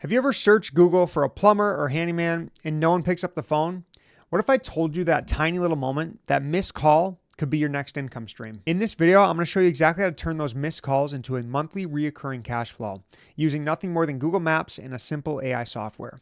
Have you ever searched Google for a plumber or handyman and no one picks up the phone? What if I told you that tiny little moment, that missed call, could be your next income stream? In this video, I'm going to show you exactly how to turn those missed calls into a monthly reoccurring cash flow using nothing more than Google Maps and a simple AI software.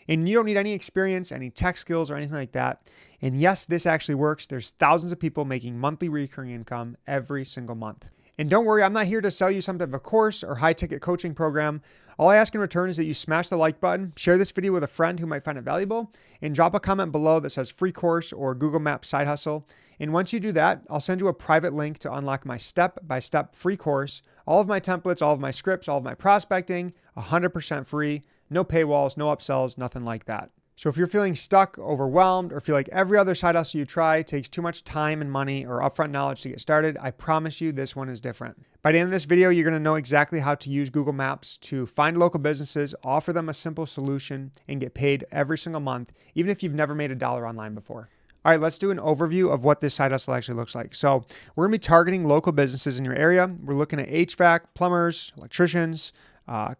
And you don't need any experience, any tech skills, or anything like that. And yes, this actually works. There's thousands of people making monthly recurring income every single month. And don't worry, I'm not here to sell you some type of a course or high-ticket coaching program. All I ask in return is that you smash the like button, share this video with a friend who might find it valuable, and drop a comment below that says free course or Google Maps side hustle. And once you do that, I'll send you a private link to unlock my step-by-step free course, all of my templates, all of my scripts, all of my prospecting, 100% free, no paywalls, no upsells, nothing like that. So if you're feeling stuck, overwhelmed, or feel like every other side hustle you try takes too much time and money or upfront knowledge to get started, I promise you this one is different. By the end of this video, you're going to know exactly how to use Google Maps to find local businesses, offer them a simple solution, and get paid every single month, even if you've never made a dollar online before. All right, let's do an overview of what this side hustle actually looks like. So we're going to be targeting local businesses in your area. We're looking at HVAC, plumbers, electricians,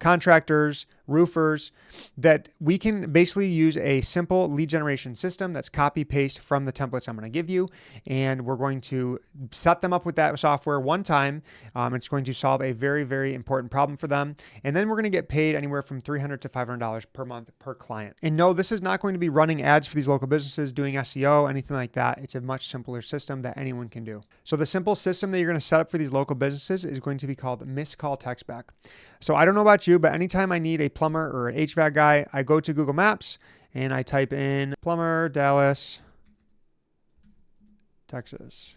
contractors, roofers, that we can basically use a simple lead generation system that's copy paste from the templates I'm going to give you. And we're going to set them up with that software one time. It's going to solve a very, very important problem for them. And then we're going to get paid anywhere from $300 to $500 per month per client. And no, this is not going to be running ads for these local businesses, doing SEO, anything like that. It's a much simpler system that anyone can do. So the simple system that you're going to set up for these local businesses is going to be called Missed Call Text Back. So I don't know about you, but anytime I need a plumber or an HVAC guy, I go to Google Maps and I type in plumber, Dallas, Texas.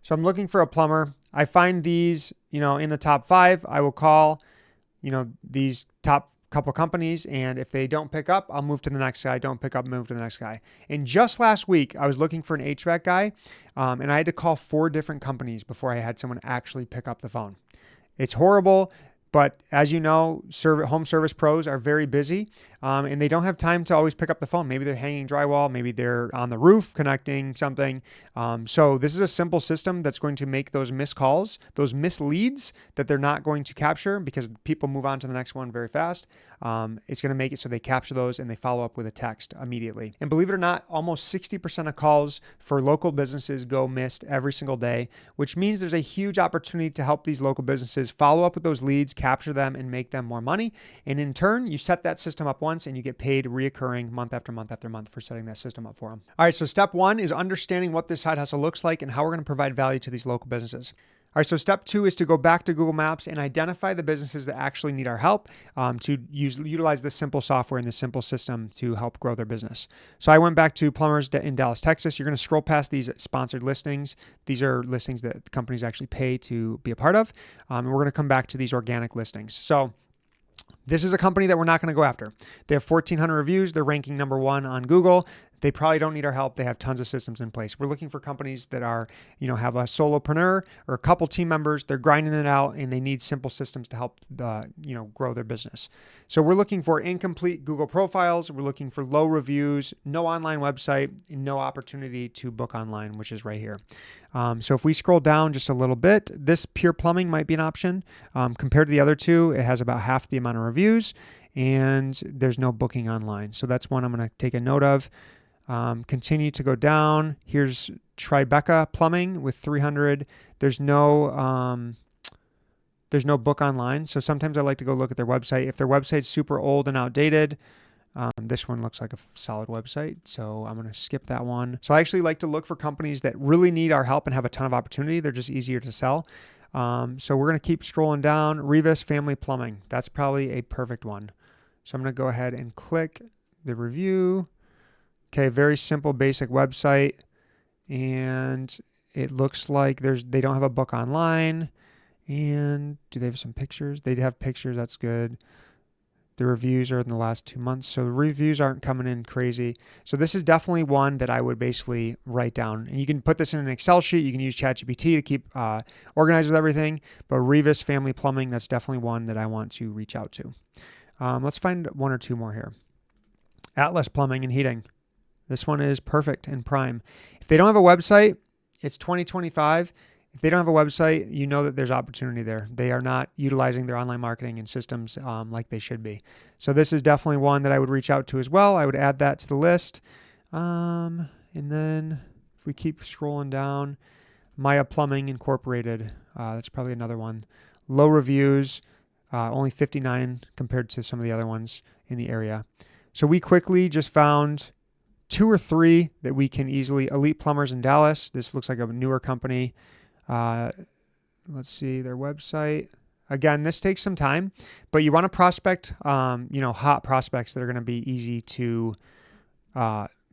So I'm looking for a plumber. I find these, in the top 5. I will call, these top couple companies. And if they don't pick up, I'll move to the next guy. Don't pick up, move to the next guy. And just last week, I was looking for an HVAC guy and I had to call 4 different companies before I had someone actually pick up the phone. It's horrible. But as you know, home service pros are very busy and they don't have time to always pick up the phone. Maybe they're hanging drywall. Maybe they're on the roof connecting something. So this is a simple system that's going to make those missed calls, those missed leads that they're not going to capture because people move on to the next one very fast. It's going to make it so they capture those and they follow up with a text immediately. And believe it or not, almost 60% of calls for local businesses go missed every single day, which means there's a huge opportunity to help these local businesses follow up with those leads, capture them, and make them more money. And in turn, you set that system up once and you get paid reoccurring month after month after month for setting that system up for them. All right, so step 1 is understanding what this side hustle looks like and how we're going to provide value to these local businesses. All right, so step 2 is to go back to Google Maps and identify the businesses that actually need our help to utilize this simple software and this simple system to help grow their business. So I went back to plumbers in Dallas, Texas. You're going to scroll past these sponsored listings. These are listings that companies actually pay to be a part of. And we're going to come back to these organic listings. So this is a company that we're not going to go after. They have 1,400 reviews. They're ranking number 1 on Google. They probably don't need our help. They have tons of systems in place. We're looking for companies that are, have a solopreneur or a couple team members. They're grinding it out and they need simple systems to help grow their business. So we're looking for incomplete Google profiles. We're looking for low reviews, no online website, and no opportunity to book online, which is right here. So if we scroll down just a little bit, this Pure Plumbing might be an option. Compared to the other 2, it has about half the amount of reviews and there's no booking online. So that's one I'm going to take a note of. Continue to go down. Here's Tribeca Plumbing with 300. There's no book online. So sometimes I like to go look at their website. If their website's super old and outdated, this one looks like a solid website. So I'm going to skip that one. So I actually like to look for companies that really need our help and have a ton of opportunity. They're just easier to sell. So we're going to keep scrolling down. Revis Family Plumbing. That's probably a perfect one. So I'm going to go ahead and click the review. Okay, very simple, basic website, and it looks like they don't have a book online. And do they have some pictures? They have pictures. That's good. The reviews are in the last 2 months, so the reviews aren't coming in crazy. So this is definitely one that I would basically write down. And you can put this in an Excel sheet. You can use ChatGPT to keep organized with everything. But Revis Family Plumbing, that's definitely one that I want to reach out to. Let's find 1 or 2 more here. Atlas Plumbing and Heating. This one is perfect and prime. If they don't have a website, it's 2025. If they don't have a website, you know that there's opportunity there. They are not utilizing their online marketing and systems like they should be. So this is definitely one that I would reach out to as well. I would add that to the list. And then if we keep scrolling down, Maya Plumbing Incorporated, that's probably another one. Low reviews, only 59 compared to some of the other ones in the area. So we quickly just found 2 or 3 that we can easily, Elite Plumbers in Dallas. This looks like a newer company. Let's see their website. Again, this takes some time, but you want to prospect, hot prospects that are going to be easy to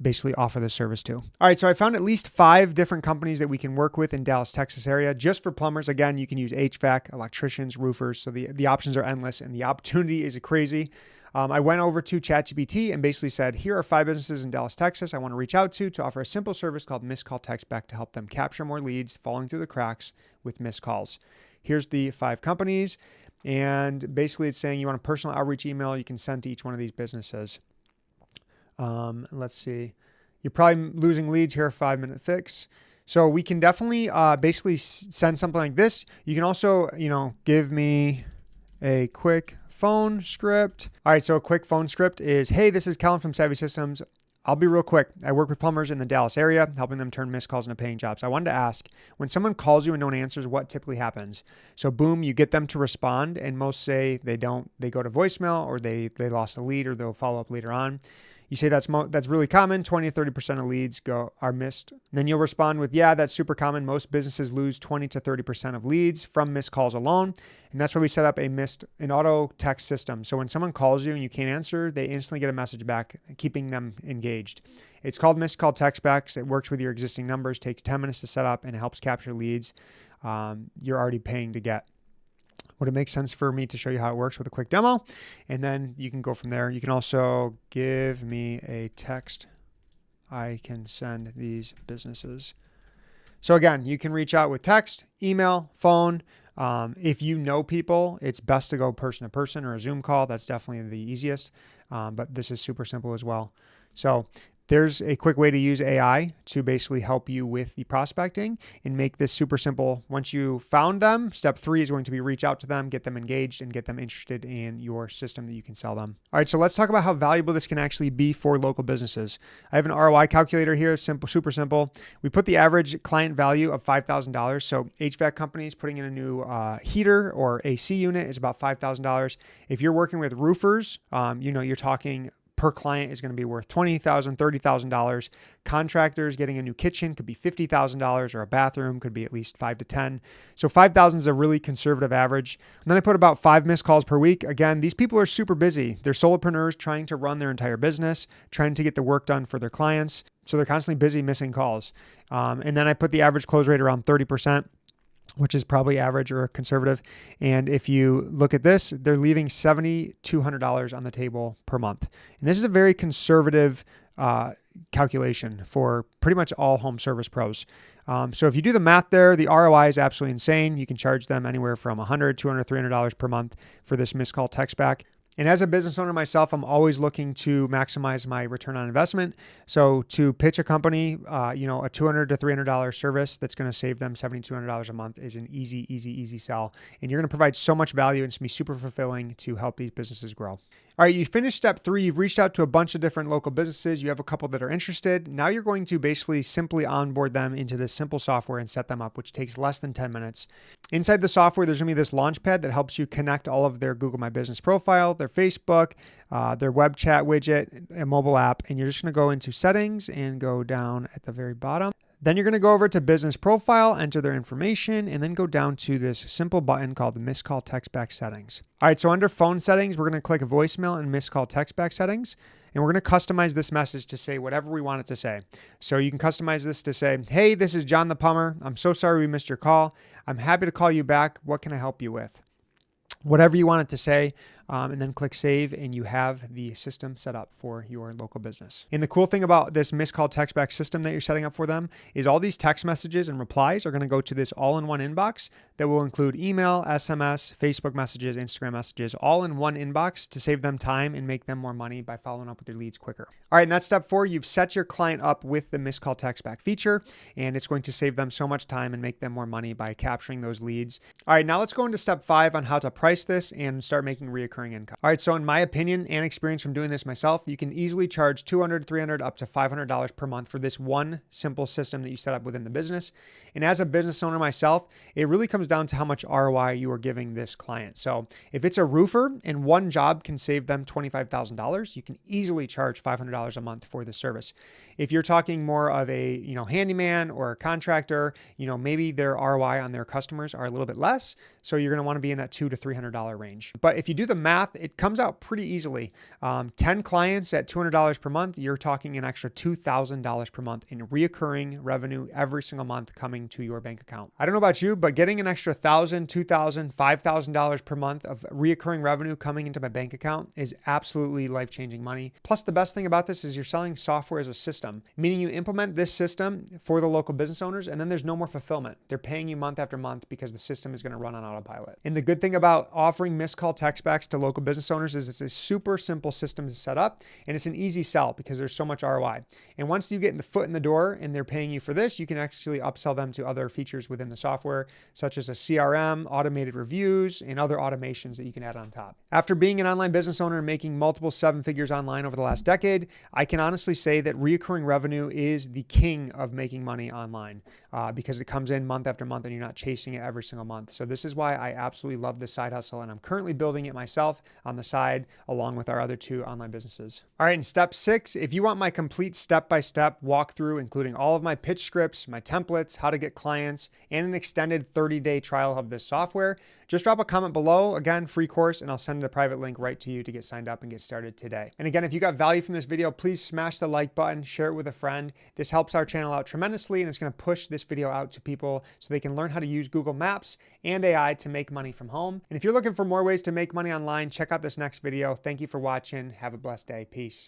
basically offer this service to. All right, so I found at least 5 different companies that we can work with in Dallas, Texas area just for plumbers. Again, you can use HVAC, electricians, roofers. So the options are endless and the opportunity is crazy. I went over to ChatGPT and basically said, here are 5 businesses in Dallas, Texas I want to reach out to offer a simple service called Missed Call Text Back to help them capture more leads falling through the cracks with missed calls. Here's the 5 companies. And basically it's saying you want a personal outreach email you can send to each one of these businesses. Let's see. You're probably losing leads here, 5-minute fix. So we can definitely basically send something like this. You can also, give me a quick phone script. All right, so a quick phone script is, hey, this is Kelan from Savvy Systems. I'll be real quick. I work with plumbers in the Dallas area, helping them turn missed calls into paying jobs. I wanted to ask, when someone calls you and no one answers, what typically happens? So boom, you get them to respond, and most say they don't. They go to voicemail, or they lost a lead, or they'll follow up later on. You say that's really common. 20 to 30% of leads are missed. And then you'll respond with, yeah, that's super common. Most businesses lose 20 to 30% of leads from missed calls alone. And that's why we set up an auto text system. So when someone calls you and you can't answer, they instantly get a message back, keeping them engaged. It's called Missed Call Text Backs. It works with your existing numbers, takes 10 minutes to set up, and it helps capture leads you're already paying to get. Would it make sense for me to show you how it works with a quick demo? And then you can go from there. You can also give me a text I can send these businesses. So again, you can reach out with text, email, phone. If you know people, it's best to go person to person or a Zoom call. That's definitely the easiest. But this is super simple as well. So there's a quick way to use AI to basically help you with the prospecting and make this super simple. Once you found them, step 3 is going to be reach out to them, get them engaged, and get them interested in your system that you can sell them. All right, so let's talk about how valuable this can actually be for local businesses. I have an ROI calculator here, super simple. We put the average client value of $5,000. So HVAC companies putting in a new heater or AC unit is about $5,000. If you're working with roofers, you're talking per client is going to be worth $20,000, $30,000. Contractors getting a new kitchen could be $50,000, or a bathroom could be at least 5 to 10. So 5,000 is a really conservative average. And then I put about 5 missed calls per week. Again, these people are super busy. They're solopreneurs trying to run their entire business, trying to get the work done for their clients. So they're constantly busy missing calls. And then I put the average close rate around 30%. Which is probably average or conservative. And if you look at this, they're leaving $7,200 on the table per month. And this is a very conservative calculation for pretty much all home service pros. So if you do the math there, the ROI is absolutely insane. You can charge them anywhere from $100, $200, $300 per month for this missed call text back. And as a business owner myself, I'm always looking to maximize my return on investment. So to pitch a company, a $200 to $300 service that's going to save them $7,200 a month is an easy sell. And you're going to provide so much value, and it's going to be super fulfilling to help these businesses grow. All right, you finished step 3. You've reached out to a bunch of different local businesses. You have a couple that are interested. Now you're going to basically simply onboard them into this simple software and set them up, which takes less than 10 minutes. Inside the software, there's going to be this launch pad that helps you connect all of their Google My Business profile, their Facebook, their web chat widget, a mobile app, and you're just going to go into settings and go down at the very bottom. Then you're going to go over to business profile, enter their information, and then go down to this simple button called the missed call text back settings. All right, so under phone settings, we're going to click voicemail and missed call text back settings. And we're going to customize this message to say whatever we want it to say. So you can customize this to say, hey, this is John the plumber. I'm so sorry we missed your call. I'm happy to call you back. What can I help you with? Whatever you want it to say. and then click save, and you have the system set up for your local business. And the cool thing about this missed call text back system that you're setting up for them is all these text messages and replies are going to go to this all-in-one inbox that will include email, SMS, Facebook messages, Instagram messages, all in one inbox to save them time and make them more money by following up with their leads quicker. All right, and that's step 4. You've set your client up with the missed call text back feature, and it's going to save them so much time and make them more money by capturing those leads. All right, now let's go into step 5 on how to price this and start making reoccurring income. All right, so in my opinion and experience from doing this myself, you can easily charge $200, $300, up to $500 per month for this one simple system that you set up within the business. And as a business owner myself, it really comes down to how much ROI you are giving this client. So if it's a roofer and one job can save them $25,000, you can easily charge $500 a month for this service. If you're talking more of a, handyman or a contractor, maybe their ROI on their customers are a little bit less. So you're going to want to be in that $200 to $300 range. But if you do the math, it comes out pretty easily. 10 clients at $200 per month, you're talking an extra $2,000 per month in reoccurring revenue every single month coming to your bank account. I don't know about you, but getting an extra $1,000, $2,000, $5,000 per month of reoccurring revenue coming into my bank account is absolutely life-changing money. Plus, the best thing about this is you're selling software as a system, meaning you implement this system for the local business owners, and then there's no more fulfillment. They're paying you month after month because the system is going to run on autopilot. And the good thing about offering missed call text backs to local business owners is it's a super simple system to set up, and it's an easy sell because there's so much ROI. And once you get the foot in the door and they're paying you for this, you can actually upsell them to other features within the software, such as a CRM, automated reviews, and other automations that you can add on top. After being an online business owner and making multiple 7 figures online over the last decade, I can honestly say that reoccurring revenue is the king of making money online because it comes in month after month and you're not chasing it every single month. So this is why I absolutely love this side hustle, and I'm currently building it myself on the side along with our other 2 online businesses. All right, in step 6, if you want my complete step-by-step walkthrough, including all of my pitch scripts, my templates, how to get clients, and an extended 30-day trial of this software, just drop a comment below. Again, free course, and I'll send the private link right to you to get signed up and get started today. And again, if you got value from this video, please smash the like button, share it with a friend. This helps our channel out tremendously, and it's going to push this video out to people so they can learn how to use Google Maps and AI to make money from home. And if you're looking for more ways to make money online, check out this next video. Thank you for watching. Have a blessed day. Peace.